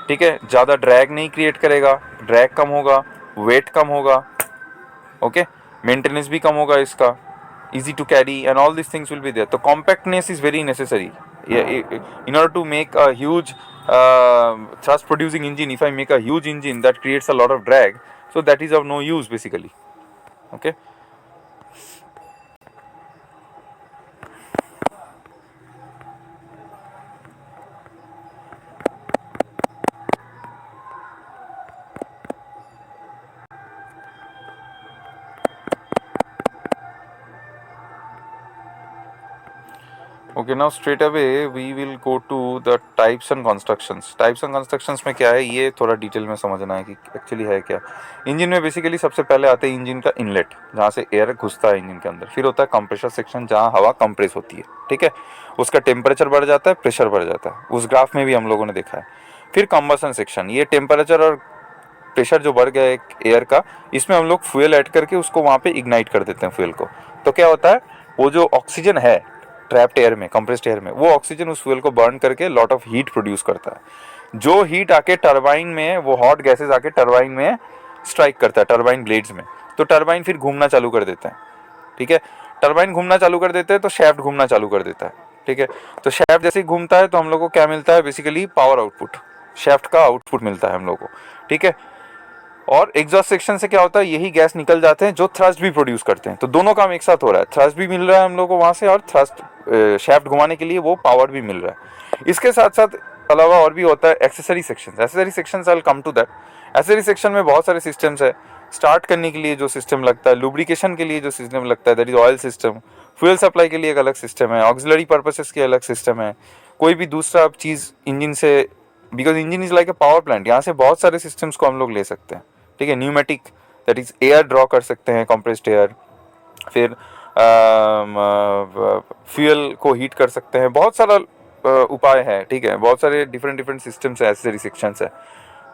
Speaker 1: ठीक है, ज़्यादा ड्रैग नहीं क्रिएट करेगा, ड्रैग कम होगा, वेट कम होगा, ओके, मेंटेनेंस भी कम होगा इसका, easy to carry and all these things will be there. So compactness is very necessary. In order to make a huge thrust producing engine, if I make a huge engine that creates a lot of drag, so that is of no use basically. Okay. Okay, now straight away we will go to the types and constructions. Types and constructions में क्या है, ये थोड़ा detail में समझना है कि actually है क्या। इंजन में बेसिकली सबसे पहले आते हैं इंजन का इनलेट, जहाँ से एयर घुसता है इंजन के अंदर। फिर होता है कंप्रेसर सेक्शन, जहाँ हवा कंप्रेस होती है, ठीक है, उसका टेम्परेचर बढ़ जाता है, प्रेशर बढ़ जाता है, उस ग्राफ में भी हम लोगों ने देखा है। फिर कंबसन सेक्शन, ये टेम्परेचर और प्रेशर जो बढ़ गया है एयर का, इसमें हम लोग फ्यूल ऐड करके उसको वहाँ पे इग्नाइट कर देते हैं फ्यूल को। तो क्या होता है, वो जो ऑक्सीजन है ट्रैप्ड एयर में, कंप्रेस्ड एयर में, वो ऑक्सीजन उस फ्यूल को बर्न करके लॉट ऑफ हीट प्रोड्यूस करता है। जो हीट आके टरबाइन में, वो हॉट गैसेस आके टरबाइन में स्ट्राइक करता है, टरबाइन ब्लेड्स में। तो टरबाइन फिर घूमना चालू कर देते हैं, ठीक है, टरबाइन घूमना चालू कर देते हैं तो शैफ्ट घूमना चालू कर देता है, ठीक है। तो शैफ्ट जैसे ही घूमता है तो हम लोग को क्या मिलता है, बेसिकली पावर आउटपुट, शैफ्ट का आउटपुट मिलता है हम लोग को, ठीक है। और एग्जॉस्ट सेक्शन से क्या होता है, यही गैस निकल जाते हैं जो थ्रस्ट भी प्रोड्यूस करते हैं। तो दोनों काम एक साथ हो रहा है, थ्रस्ट भी मिल रहा है हम लोग को वहाँ से, और थ्रस्ट शैफ्ट घुमाने के लिए वो पावर भी मिल रहा है। इसके साथ साथ अलावा और भी होता है accessory section. Accessory section I will come to that. Accessory section में बहुत सारे सिस्टम्स है। स्टार्ट करने के लिए जो सिस्टम लगता है, लुब्रिकेशन के लिए जो सिस्टम लगता है, that is oil system. Fuel supply के लिए एक अलग सिस्टम है, ऑक्सिलरी पर्पसेस के अलग सिस्टम है। कोई भी दूसरा चीज़ इंजन से, because engine is like a power plant, यहाँ से बहुत सारे सिस्टम्स को हम लोग ले सकते हैं, ठीक है। Pneumatic, that is air draw कर सकते हैं, कंप्रेस्ड एयर। फिर फ्यूल को हीट कर सकते हैं, बहुत सारा उपाय है, ठीक है, बहुत सारे डिफरेंट डिफरेंट सिस्टम्स है, एसेसरी सेक्शंस है।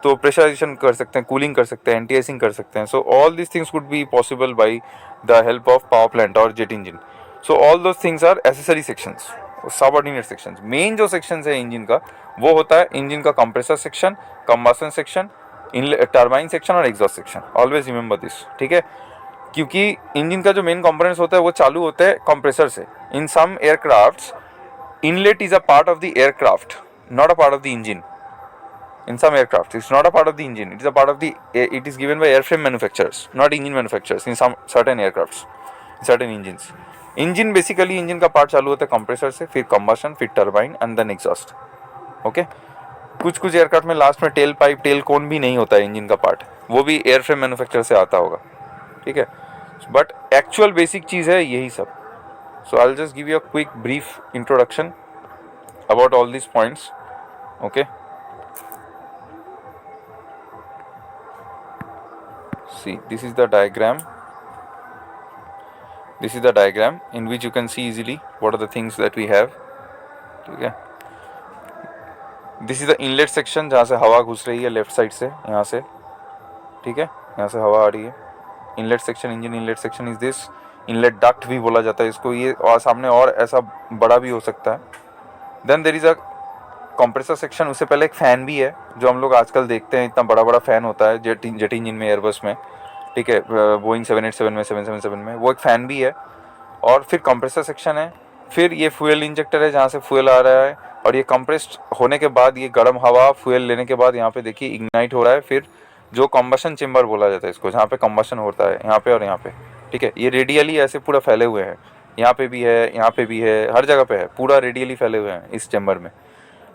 Speaker 1: तो प्रेशराइजेशन कर सकते हैं, कूलिंग कर सकते हैं, एंटी आइसिंग कर सकते हैं। So all this things would be possible by the help of power plant और jet engine. So all those things are accessory sections, subordinate sections. Main जो सेक्शंस है इंजन का, वो होता है इंजन का compressor section, combustion section, turbine section और exhaust section. Always remember this, ठीक है, क्योंकि इंजन का जो मेन कंपोनेंट्स होता है वो चालू होता है कंप्रेसर से। In some aircrafts inlet is a part of the aircraft, not a part of the engine. In some aircraft, it's not a part of the engine. It is a part of the. It is given by airframe manufacturers, not engine manufacturers. In some certain aircrafts, certain engines. Engine basically engine का part चालू होता है compressor से, फिर combustion, फिर turbine and then exhaust, okay. कुछ कुछ aircraft में लास्ट में टेल पाइप, टेल कोन भी नहीं होता है इंजन का पार्ट, वो भी एयरफ्रेम मैन्युफैक्चरर से आता होगा, ठीक है। बट एक्चुअल बेसिक चीज़ है यही सब। So I will just give you a quick brief introduction about all this points, okay. See, this is the diagram. This is the diagram in which you can see easily what are the things that we have, ठीक है। This is the inlet section, जहाँ से हवा घुस रही है left side से, यहाँ से, ठीक है, यहाँ से हवा आ रही है। Inlet section, engine inlet section is this. Inlet duct भी बोला जाता है इसको, ये और सामने और ऐसा बड़ा भी हो सकता है। Then there is a compressor section, उससे पहले एक फ़ैन भी है, जो हम लोग आजकल देखते हैं, इतना बड़ा बड़ा फ़ैन होता है जेट इंजन में, एयरबस में, ठीक है, बोइंग 787 में, 777 में, वो एक फ़ैन भी है। और फिर कंप्रेसर सेक्शन है। फिर ये फ्यूल इंजेक्टर है, जहाँ से फ्यूल आ रहा है, और ये कंप्रेस्ड होने के बाद ये गर्म हवा फ्यूल लेने के बाद यहाँ पे देखिए इग्नाइट हो रहा है। फिर जो कंबशन चेम्बर बोला जाता है इसको, जहाँ पे कंबशन होता है, यहाँ पे और यहाँ पे, ठीक है, ये रेडियली ऐसे पूरा फैले हुए हैं, यहाँ पे भी है, यहाँ पे भी है, हर जगह पे है, पूरा रेडियली फैले हुए हैं इस चेम्बर में।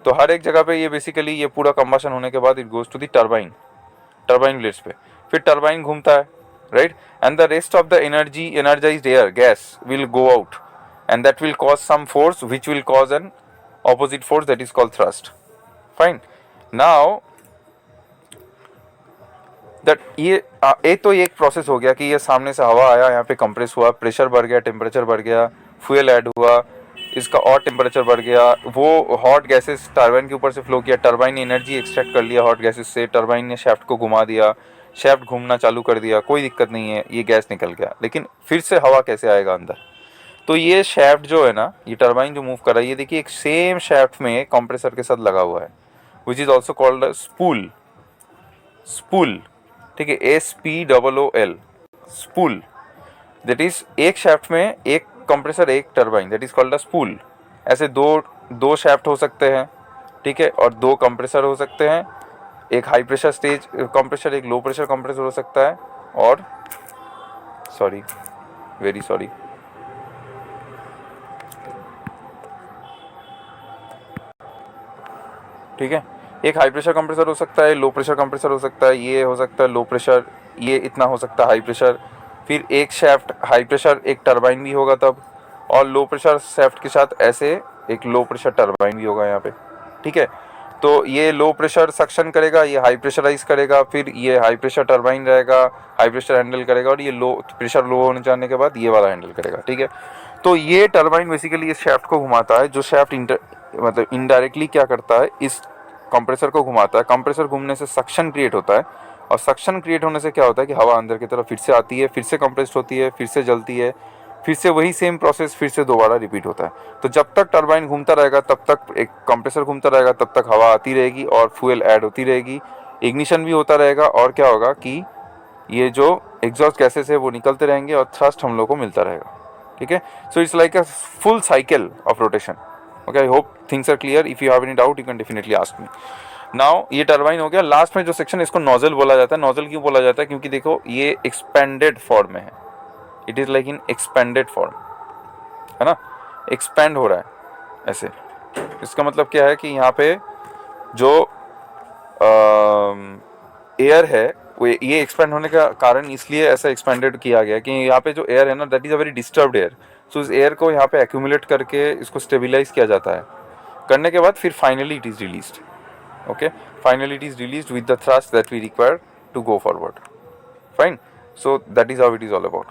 Speaker 1: तो हर एक जगह पे ये बेसिकली ये पूरा कंबशन होने के बाद it goes to the turbine, turbine blades पे। फिर टरबाइन घूमता है, right, and the rest of the energy, energized air gas will go out, and that will cause some force which will cause an opposite force that is called thrust. Fine. Now that ये तो एक process हो गया कि ये सामने से हवा आया, यहाँ पे कंप्रेस हुआ, प्रेशर बढ़ गया, टेम्परेचर बढ़ गया, फ्यूल ऐड हुआ, इसका और टेम्परेचर बढ़ गया, वो हॉट गैसेस टरबाइन के ऊपर से फ्लो किया, टरबाइन ने एनर्जी एक्सट्रैक्ट कर लिया हॉट गैसेस से, टरबाइन ने शाफ्ट को घुमा दिया, शाफ्ट घूमना चालू कर दिया, कोई दिक्कत नहीं है, ये गैस निकल गया। लेकिन फिर से हवा कैसे आएगा अंदर? तो ये शाफ्ट जो है ना, ये टरबाइन जो मूव कर रहा है, ये देखिए एक सेम शाफ्ट में कंप्रेसर के साथ लगा हुआ है, which is also called spool. Spool, ठीक है, SPOOL, स्पूल। दैट इज एक शाफ्ट में एक कंप्रेसर एक turbine, that is called a spool. ऐसे दो शाफ्ट हो सकते हैं, ठीक है, और दो कंप्रेसर हो सकते हैं, एक हाई प्रेशर स्टेज कंप्रेसर, एक लो प्रेशर कंप्रेसर हो सकता है, और सॉरी, वेरी सॉरी, ठीक है, एक हाई प्रेशर कंप्रेसर हो सकता है, लो प्रेशर कंप्रेसर हो सकता है, ये हो सकता है लो प्रेशर, ये इतना हो सकता है हाई प्रेशर, फिर एक शाफ्ट हाई प्रेशर एक टरबाइन भी होगा तब, और लो प्रेशर शाफ्ट के साथ ऐसे एक लो प्रेशर टरबाइन भी होगा यहाँ पे, ठीक है। तो ये लो प्रेशर सक्शन करेगा, ये हाई प्रेशराइज करेगा, फिर ये हाई प्रेशर टरबाइन रहेगा, हाई प्रेशर हैंडल करेगा, और ये लो प्रेशर लो होने जाने के बाद ये वाला हैंडल करेगा, ठीक है। तो ये टरबाइन बेसिकली इस शाफ्ट को घुमाता है, जो शाफ्ट मतलब इनडायरेक्टली क्या करता है, इस कंप्रेसर को घुमाता है। कंप्रेसर घूमने से सक्शन क्रिएट होता है, और सक्शन क्रिएट होने से क्या होता है कि हवा अंदर की तरफ फिर से आती है, फिर से कंप्रेस्ड होती है, फिर से जलती है, फिर से वही सेम प्रोसेस फिर से दोबारा रिपीट होता है। तो जब तक टरबाइन घूमता रहेगा तब तक, एक कंप्रेसर घूमता रहेगा तब तक हवा आती रहेगी और फ्यूल ऐड होती रहेगी, इग्निशन भी होता रहेगा, और क्या होगा कि ये जो एग्जॉस्ट गैसेस है वो निकलते रहेंगे और थ्रस्ट हम लोग को मिलता रहेगा, ठीक है। So it's like a full cycle of rotation. Okay, I hope things are clear. If you have any doubt you can definitely ask me. Now ये टरबाइन हो गया। लास्ट में जो सेक्शन, इसको नोजल बोला जाता है। नोजल क्यों बोला जाता है? क्योंकि देखो ये एक्सपेंडेड फॉर्म में है, it is like in expanded form, है ना, एक्सपेंड हो रहा है ऐसे। इसका मतलब क्या है कि यहाँ पे जो एयर है वो ये एक्सपेंड होने का कारण इसलिए ऐसा एक्सपेंडेड किया गया कि यहाँ पे जो एयर है ना, that is a very disturbed air. So इस एयर को यहाँ पे एक्यूमुलेट करके इसको स्टेबिलाइज किया जाता है। करने के बाद फिर finally it is released. Okay, finally it is released with the thrust that we require to go forward. Fine, so that is how it is all about.